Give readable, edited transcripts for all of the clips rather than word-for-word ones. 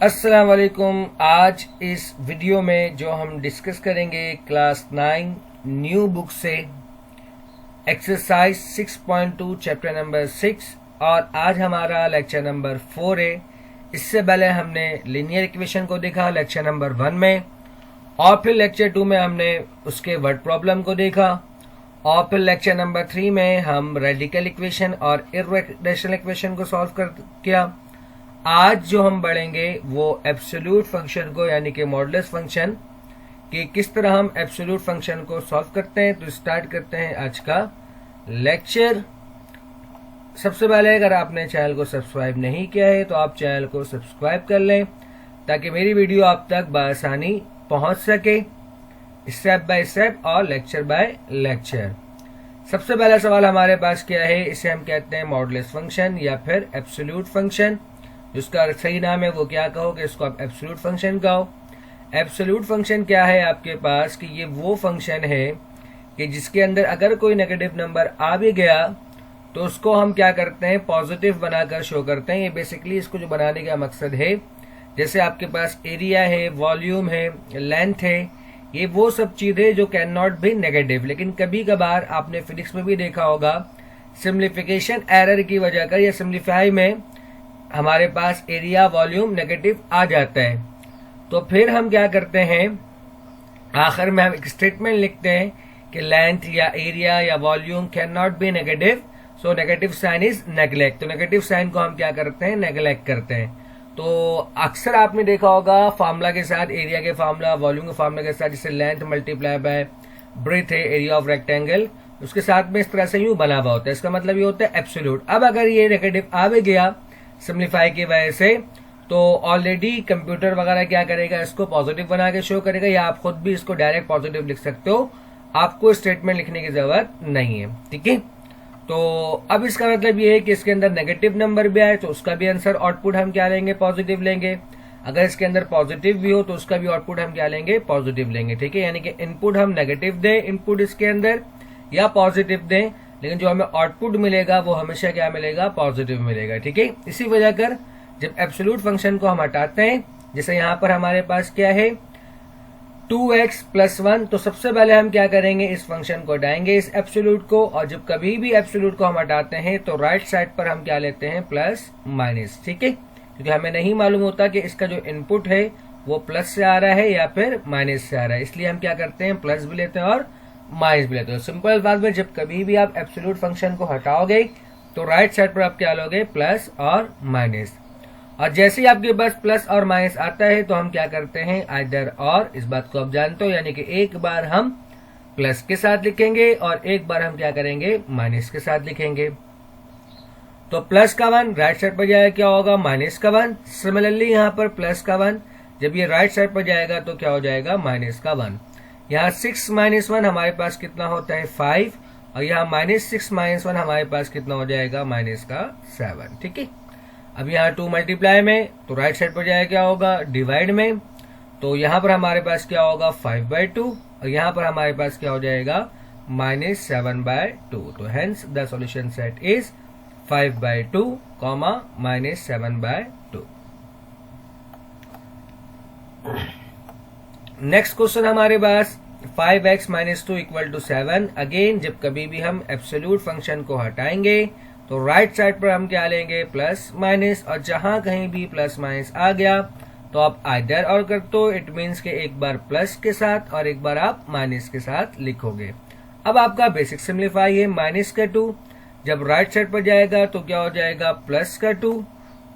अस्सलाम वालेकुम। आज इस वीडियो में जो हम डिस्कस करेंगे क्लास 9 न्यू बुक से एक्सरसाइज 6.2 चैप्टर नंबर 6 और आज हमारा लेक्चर नंबर 4 है। इससे पहले हमने लीनियर इक्वेशन को देखा लेक्चर नंबर 1 में, और फिर लेक्चर 2 में हमने उसके वर्ड प्रॉब्लम को देखा, और फिर लेक्चर नंबर 3 में हम रेडिकल इक्वेशन और इर्रेशनल इक्वेशन को सॉल्व किया। आज जो हम बढ़ेंगे वो एब्सोल्यूट फंक्शन को यानी कि मॉडुलस फंक्शन कि किस तरह हम एब्सोल्यूट फंक्शन को सॉल्व करते हैं। तो स्टार्ट करते हैं आज का लेक्चर। सबसे पहले अगर आपने चैनल को सब्सक्राइब नहीं किया है तो आप चैनल को सब्सक्राइब कर लें ताकि मेरी वीडियो आप तक बआसानी पहुंच सके, स्टेप बाय स्टेप और लेक्चर बाय लेक्चर। सबसे पहला सवाल हमारे पास क्या है, इसे हम कहते हैं मॉडुलस फंक्शन या फिर एब्सोल्यूट फंक्शन। जिसका सही नाम है वो क्या कहोगे, इसको आप एब्सोल्यूट फंक्शन कहो। एब्सोल्यूट फंक्शन क्या है आपके पास कि ये वो फंक्शन है कि जिसके अंदर अगर कोई नेगेटिव नंबर आ भी गया तो उसको हम क्या करते हैं, पॉजिटिव बनाकर शो करते हैं। ये बेसिकली इसको जो बनाने का मकसद है, जैसे आपके पास एरिया है, वॉल्यूम है, लेंथ है, ये वो सब चीजें जो कैन नॉट बी नेगेटिव। लेकिन कभी कभार आपने फिजिक्स में भी देखा होगा सिम्प्लीफिकेशन एरर की वजह कर या सिम्प्लीफाई में हमारे पास एरिया वॉल्यूम नेगेटिव आ जाता है। तो फिर हम क्या करते हैं, आखिर में हम एक स्टेटमेंट लिखते हैं कि लेंथ या एरिया या volume can not be negative, so negative sign is neglect. तो नेगेटिव साइन को हम क्या करते हैं, नेग्लेक्ट करते हैं। तो अक्सर आपने देखा होगा फार्मूला के साथ, एरिया के फार्मूला, वॉल्यूम के फार्मूला के साथ, जैसे लेंथ मल्टीप्लाई बाय ब्रेथ है, एरिया ऑफ रेक्टेंगल, उसके साथ में इस तरह से यूं बना हुआ होता है। इसका मतलब ये होता है एब्सोल्यूट। अब अगर ये नेगेटिव आ भी गया सिम्प्लीफाई की वजह से तो ऑलरेडी कंप्यूटर वगैरह क्या करेगा, इसको पॉजिटिव बना के शो करेगा, या आप खुद भी इसको डायरेक्ट पॉजिटिव लिख सकते हो, आपको स्टेटमेंट लिखने की जरूरत नहीं है। ठीक है, तो अब इसका मतलब ये है कि इसके अंदर नेगेटिव नंबर भी आए तो उसका भी आंसर आउटपुट हम क्या लेंगे, पॉजिटिव लेंगे। अगर इसके अंदर पॉजिटिव भी हो तो उसका भी आउटपुट हम क्या लेंगे, पॉजिटिव लेंगे। ठीक है, यानी कि इनपुट हम नेगेटिव दें इनपुट इसके अंदर या पॉजिटिव दें, लेकिन जो हमें आउटपुट मिलेगा वो हमेशा क्या मिलेगा, पॉजिटिव मिलेगा। ठीक है, इसी वजह कर जब एब्सोल्यूट फंक्शन को हम हटाते हैं, जैसे यहां पर हमारे पास क्या है 2x + 1, तो सबसे पहले हम क्या करेंगे, इस फंक्शन को हटाएंगे, इस एब्सोल्यूट को। और जब कभी भी एब्सोल्यूट को हम हटाते हैं तो राइट साइड पर हम क्या लेते हैं, प्लस माइनस। ठीक है, क्योंकि हमें नहीं मालूम होता कि इसका जो इनपुट है वो प्लस से आ रहा है या फिर माइनस से आ रहा है, इसलिए हम क्या करते हैं, प्लस भी लेते हैं और माइनस भी लेते हो। सिंपल बात में जब कभी भी आप एब्सोल्यूट फंक्शन को हटाओगे तो राइट साइड पर आप क्या लोगे, प्लस और माइनस। और जैसे ही आपके पास प्लस और माइनस आता है तो हम क्या करते हैं, आइदर और। इस बात को आप जानते हो, यानी कि एक बार हम प्लस के साथ लिखेंगे और एक बार हम क्या करेंगे, माइनस के साथ लिखेंगे। तो प्लस का 1 राइट साइड पर जाएगा, क्या होगा, माइनस का 1। सिमिलरली यहाँ पर प्लस का 1 जब ये राइट साइड पर जाएगा तो क्या हो जाएगा, माइनस का 1। यहाँ 6 - 1 हमारे पास कितना होता है, 5, और यहाँ -6 - 1 हमारे पास कितना हो जाएगा, माइनस का 7। ठीक है, अब यहाँ 2 मल्टीप्लाई में तो राइट साइड पर जाएगा, क्या होगा, डिवाइड में, तो यहाँ पर हमारे पास क्या होगा, 5/2, और यहाँ पर हमारे पास क्या हो जाएगा, -7/2। तो hence the solution set is 5/2, -7/2। Next question हमारे पास 5x - 2 = 7। अगेन जब कभी भी हम एब्सोल्यूट फंक्शन को हटाएंगे तो राइट साइड पर हम क्या लेंगे, प्लस माइनस, और जहां कहीं भी प्लस माइनस आ गया तो आप आइदर और कर दो। इट मीन्स के एक बार प्लस के साथ और एक बार आप माइनस के साथ लिखोगे। अब आपका बेसिक सिम्प्लीफाई है -2, जब राइट साइड पर जाएगा तो क्या हो जाएगा, +2।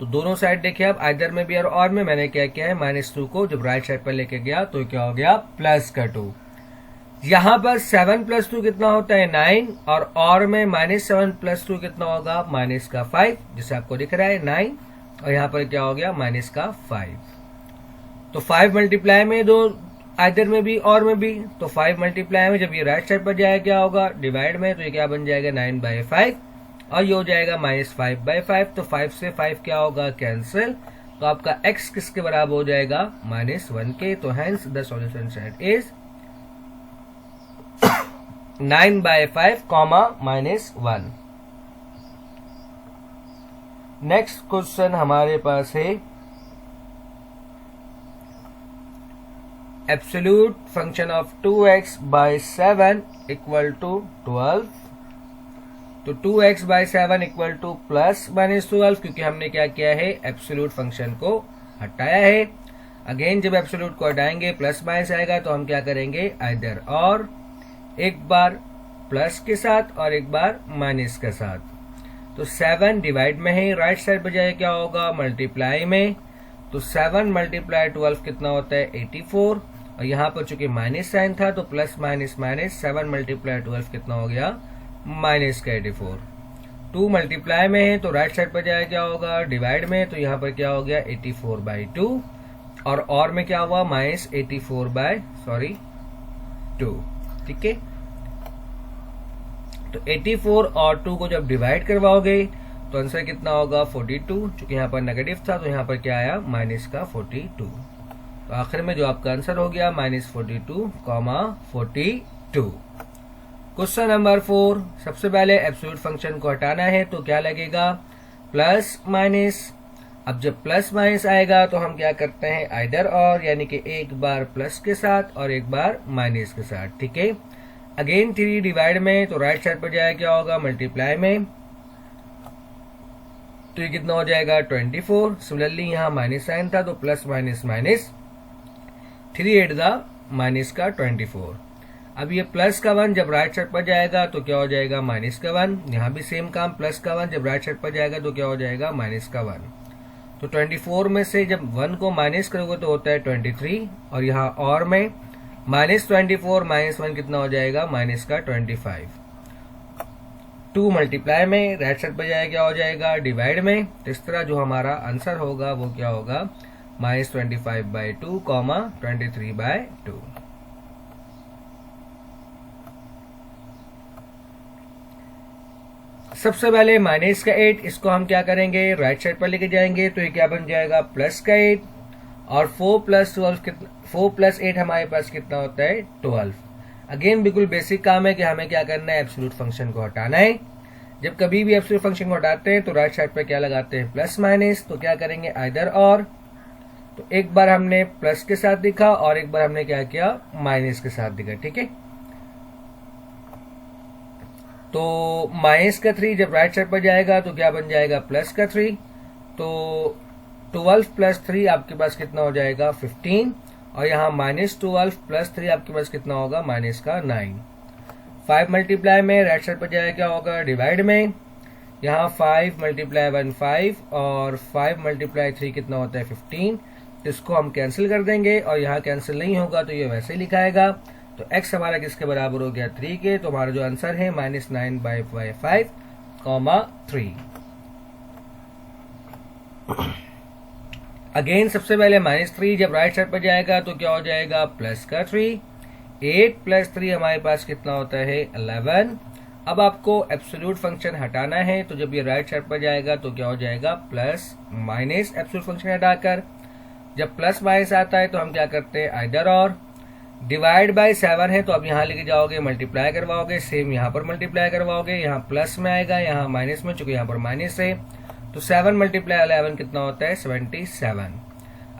तो दोनों साइड देखिए आप, आइदर में भी और में मैंने क्या किया है, -2 को जब राइट साइड पर लेके गया तो क्या हो गया, +2। यहाँ पर 7 + 2 कितना होता है, 9, और में -7 + 2 कितना होगा, -5, जिसे आपको दिख रहा है 9, और यहाँ पर क्या हो गया, -5। तो 5 मल्टीप्लाई में दो, आइदर में भी और में भी, तो 5 मल्टीप्लाई में जब ये राइट साइड पर जाएगा क्या होगा, डिवाइड में, तो ये क्या बन जाएगा, 9/5, और ये हो जाएगा -5/5। तो 5 से 5 क्या होगा, कैंसिल, तो आपका x किसके बराबर हो जाएगा, -1 के। तो hence the solution set is 9/5, -1। Next question हमारे पास है absolute function of 2x by 7 equal to 12। तो 2x by 7 equal to plus minus 12, क्योंकि हमने क्या किया है, एब्सोल्यूट फंक्शन को हटाया है। अगेन जब एब्सोल्यूट को हटाएंगे प्लस माइनस आएगा, तो हम क्या करेंगे, आइदर और, एक बार प्लस के साथ और एक बार माइनस के साथ। तो 7 डिवाइड में है, राइट साइड पर जाए क्या होगा, मल्टीप्लाई में। तो 7 मल्टीप्लाई 12 कितना होता है, 84। और यहाँ पर चूंकि माइनस साइन था तो प्लस माइनस माइनस, 7 मल्टीप्लाई 12 कितना हो गया, माइनस का 84। 2 मल्टीप्लाई में है तो राइट साइड पर जाए क्या होगा, डिवाइड में। तो यहाँ पर क्या हो गया, 84 बाई 2। और में क्या हुआ, माइनस 84 बाय 2। ठीक है। तो 84 और 2 को जब डिवाइड करवाओगे तो आंसर कितना होगा, 42। चूंकि यहाँ पर नेगेटिव था तो यहाँ पर क्या आया, माइनस का 42। तो आखिर में जो आपका आंसर हो गया माइनस 42, 42। क्वेश्चन नंबर 4, सबसे पहले एब्सोल्यूट फंक्शन को हटाना है तो क्या लगेगा, प्लस माइनस। अब जब प्लस माइनस आएगा तो हम क्या करते हैं, आइदर और, यानी कि एक बार प्लस के साथ और एक बार माइनस के साथ। ठीक है। अगेन 3 डिवाइड में, तो राइट साइड पर जाए क्या होगा, मल्टीप्लाई में। तो ये कितना हो जाएगा, 24। सिमिलरली यहाँ माइनस साइन था तो plus minus minus, 3 8 the minus का 24। अब ये प्लस का 1 जब राइट साइड पर जाएगा तो क्या हो जाएगा, माइनस का 1। यहाँ भी सेम काम, प्लस का 1 जब राइट साइड पर जाएगा तो क्या हो जाएगा, माइनस का 1। तो 24 में से जब 1 को माइनस करोगे तो होता है 23। और यहाँ और में माइनस 24 माइनस 1 कितना हो जाएगा, माइनस का 25। 2 मल्टीप्लाई में, राइट साइड पर जाए क्या हो जाएगा, डिवाइड में। तो इस तरह जो हमारा आंसर होगा वो क्या होगा, माइनस 25 बाई 2, 23 बाई 2। सबसे पहले माइनस का 8, इसको हम क्या करेंगे, राइट साइड पर लेके जाएंगे। तो ये क्या बन जाएगा, प्लस का 8। और 4 प्लस 12 कितना, 4 प्लस 8 हमारे पास कितना होता है, 12। अगेन बिल्कुल बेसिक काम है कि हमें क्या करना है, एब्सोल्यूट फंक्शन को हटाना है। जब कभी भी एब्सोल्यूट फंक्शन को हटाते हैं तो राइट साइड पर क्या लगाते हैं, प्लस माइनस। तो क्या करेंगे, आइदर और। तो एक बार हमने प्लस के साथ दिखा और एक बार हमने क्या किया, माइनस के साथ दिखा। ठीक है। तो माइनस का 3 जब राइट साइड पर जाएगा तो क्या बन जाएगा, प्लस का 3। तो 12 प्लस 3 आपके पास कितना हो जाएगा, 15। और यहाँ माइनस 12 प्लस 3 आपके पास कितना होगा, माइनस का 9। 5 मल्टीप्लाई में, राइट साइड पर जाएगा क्या होगा, डिवाइड में। यहाँ 5 मल्टीप्लाई 1 5 और 5 मल्टीप्लाई 3 कितना होता है, 15। तो इसको हम कैंसिल कर देंगे और यहाँ कैंसिल नहीं होगा तो ये वैसे ही लिखाएगा। तो x हमारा किसके बराबर हो गया, 3 के। तो हमारा जो आंसर है माइनस 9 बाई 5, 3। अगेन सबसे पहले माइनस 3 जब राइट साइड पर जाएगा तो क्या हो जाएगा, प्लस का 3। 8 प्लस 3 हमारे पास कितना होता है, 11। अब आपको एब्सोल्यूट फंक्शन हटाना है तो जब ये राइट साइड पर जाएगा तो क्या हो जाएगा, प्लस माइनस। एब्सोल्यूट फंक्शन हटाकर जब प्लस माइनस आता है तो हम क्या करते हैं, आइदर और। डिवाइड बाय 7 है तो अब यहाँ लेके जाओगे, मल्टीप्लाई करवाओगे। सेम यहाँ पर मल्टीप्लाई करवाओगे, यहाँ प्लस में आएगा, यहाँ माइनस में, चूंकि यहाँ पर माइनस है। तो 7 मल्टीप्लाई 11 कितना होता है, 77।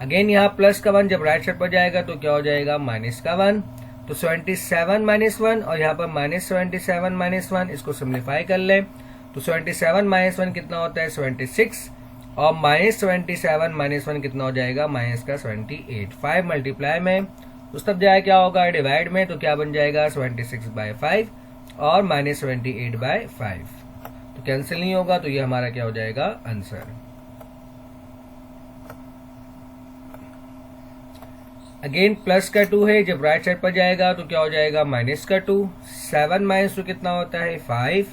अगेन यहाँ प्लस का 1 जब राइट साइड पर जाएगा तो क्या हो जाएगा, माइनस का 1। तो 77 माइनस 1 और यहाँ पर माइनस 77 माइनस 1, इसको सिम्प्लीफाई कर ले। तो 77 माइनस 1 कितना होता है, 76। और माइनस 77 माइनस 1 कितना हो जाएगा, माइनस का 78। 5 मल्टीप्लाई में, उस तब जाए क्या होगा, डिवाइड में। तो क्या बन जाएगा, 76 बाय 5 और माइनस 78 बाय 5। तो कैंसिल नहीं होगा तो ये हमारा क्या हो जाएगा, आंसर। अगेन प्लस का 2 है, जब राइट साइड पर जाएगा तो क्या हो जाएगा, माइनस का 2। 7 माइनस 2 कितना होता है, 5।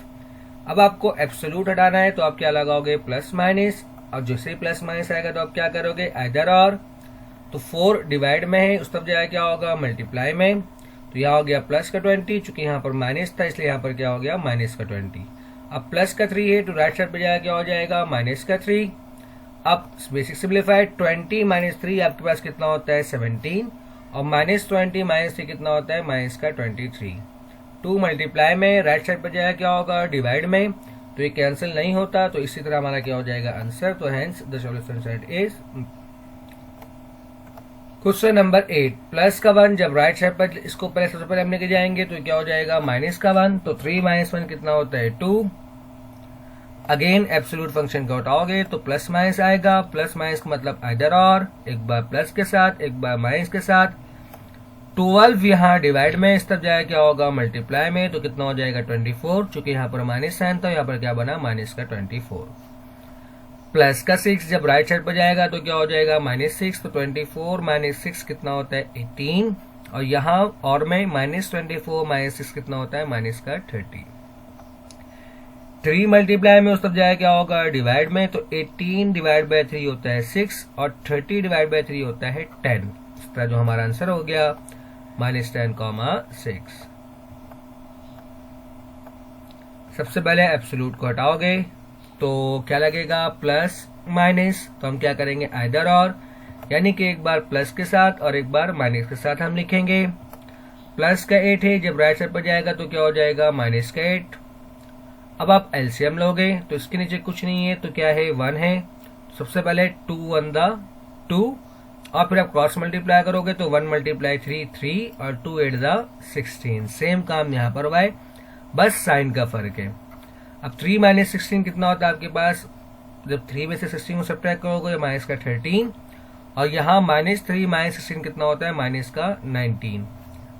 अब आपको एब्सोल्यूट हटाना है तो आप क्या लगाओगे, प्लस माइनस। और जैसे ही प्लस माइनस आएगा तो आप क्या करोगे, आइदर और। तो 4 डिवाइड में है, उस तब जाए क्या होगा, मल्टीप्लाई में। तो यहाँ हो गया प्लस का 20, चूंकि यहाँ पर माइनस था इसलिए यहाँ पर क्या हो गया, माइनस का 20। अब प्लस का 3 है तो राइट साइड पर जाए क्या हो जाएगा, माइनस का 3। अब बेसिक सिंप्लीफाइड, 20 माइनस 3 आपके पास कितना होता है, 17। और माइनस 20 माइनस 3 कितना होता है, माइनस का 23। 2 मल्टीप्लाई में, राइट साइड पर जाए क्या होगा, डिवाइड में। तो ये कैंसिल नहीं होता तो इसी तरह हमारा क्या हो जाएगा, आंसर। तो hence the solution set is question number 8, plus का 1 जब राइट साइड पर इसको पहले सबसे पहले हम लेके जाएंगे तो क्या हो जाएगा माइनस का 1, तो 3 माइनस 1 कितना होता है 2। अगेन एब्सोल्यूट फंक्शन का उठाओगे तो प्लस माइनस आएगा, प्लस माइनस का मतलब आइदर और, एक बार प्लस के साथ एक बार माइनस के साथ। 12 यहाँ डिवाइड में, इस तरफ जाएगा क्या होगा मल्टीप्लाई में, तो कितना हो जाएगा 24, चूंकि यहाँ पर माइनस साइन था, यहाँ पर क्या बना माइनस का 24। प्लस का 6 जब राइट साइड पर जाएगा तो क्या हो जाएगा -6, तो 24 माइनस 6 कितना होता है 18, और यहाँ और में -24 माइनस 6 कितना होता है माइनस का 30। 3 मल्टीप्लाई में उस तरफ जाएगा क्या होगा डिवाइड में, तो 18 डिवाइड बाय 3 होता है 6 और 30 डिवाइड बाय 3 होता है 10। इस तरह जो हमारा आंसर हो गया -10,6। सबसे पहले एब्सोल्यूट को हटाओगे तो क्या लगेगा प्लस माइनस, तो हम क्या करेंगे आइदर और, यानी कि एक बार प्लस के साथ और एक बार माइनस के साथ हम लिखेंगे। प्लस का 8 है, जब राइट साइड पर जाएगा तो क्या हो जाएगा माइनस का 8। अब आप एलसीएम लोगे तो इसके नीचे कुछ नहीं है तो क्या है 1 है। सबसे पहले 2 1 द 2 और फिर आप क्रॉस मल्टीप्लाई करोगे तो 1 मल्टीप्लाई 3 3 और 2 8 द 16। सेम काम यहाँ पर हुआ है, बस साइन का फर्क है। अब 3 माइनस 16 कितना होता है आपके पास, जब 3 में से 16 को सब्ट्रैक्ट करोगे माइनस का 13, और यहाँ -3 माइनस 16 कितना होता है माइनस का 19।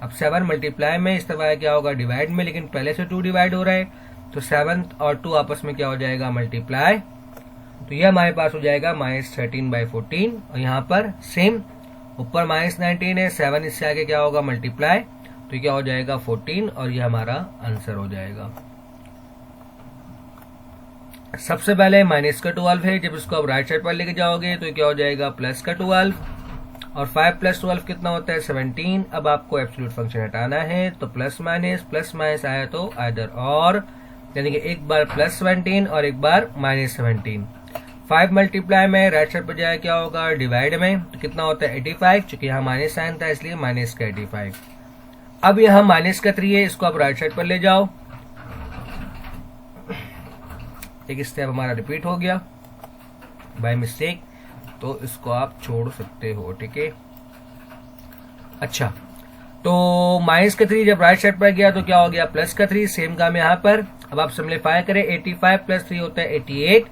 अब 7 मल्टीप्लाई में, इस तरह क्या होगा डिवाइड में, लेकिन पहले से 2 डिवाइड हो रहा है तो 7 और 2 आपस में क्या हो जाएगा मल्टीप्लाई, तो यह हमारे पास हो जाएगा -13/14। और यहाँ पर सेम ऊपर -19 है, 7 इससे आगे क्या होगा मल्टीप्लाई, तो क्या हो जाएगा 14 और यह हमारा आंसर हो जाएगा। सबसे पहले माइनस का 12 है, जब इसको आप राइट साइड पर लेके जाओगे तो क्या हो जाएगा प्लस का 12, और 5 + 12 कितना होता है 17। अब आपको एब्सोल्यूट फंक्शन हटाना है तो प्लस माइनस आया तो आइदर और, यानी कि एक बार +17 और एक बार -17। 5 मल्टीप्लाई में राइट साइड पर जाए क्या होगा डिवाइड में, तो कितना होता है 85, चूंकि यहाँ माइनस साइन था इसलिए माइनस का 85। अब यहाँ माइनस का 3 है, इसको आप राइट साइड पर ले जाओ, एक स्टेप हमारा रिपीट हो गया बाय मिस्टेक, तो इसको आप छोड़ सकते हो, ठीक है। अच्छा, तो माइनस का 3 जब राइट साइड पर गया तो क्या हो गया प्लस का 3, सेम काम यहाँ पर। अब आप सिंप्लीफाई करें, 85 + 3 होता है 88,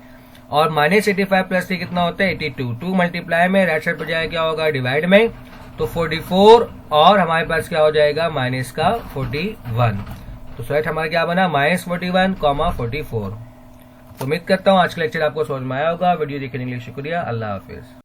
और -85 + 3 कितना होता है 82। 2 मल्टीप्लाई में राइट साइड पर जाए क्या होगा डिवाइड में, तो 44, और हमारे पास क्या हो जाएगा माइनस का 41। तो सेट हमारा क्या बना -41, 44। तो उम्मीद करता हूँ आज का लेक्चर आपको समझ में आया होगा। वीडियो देखने के लिए शुक्रिया, अल्लाह हाफिज।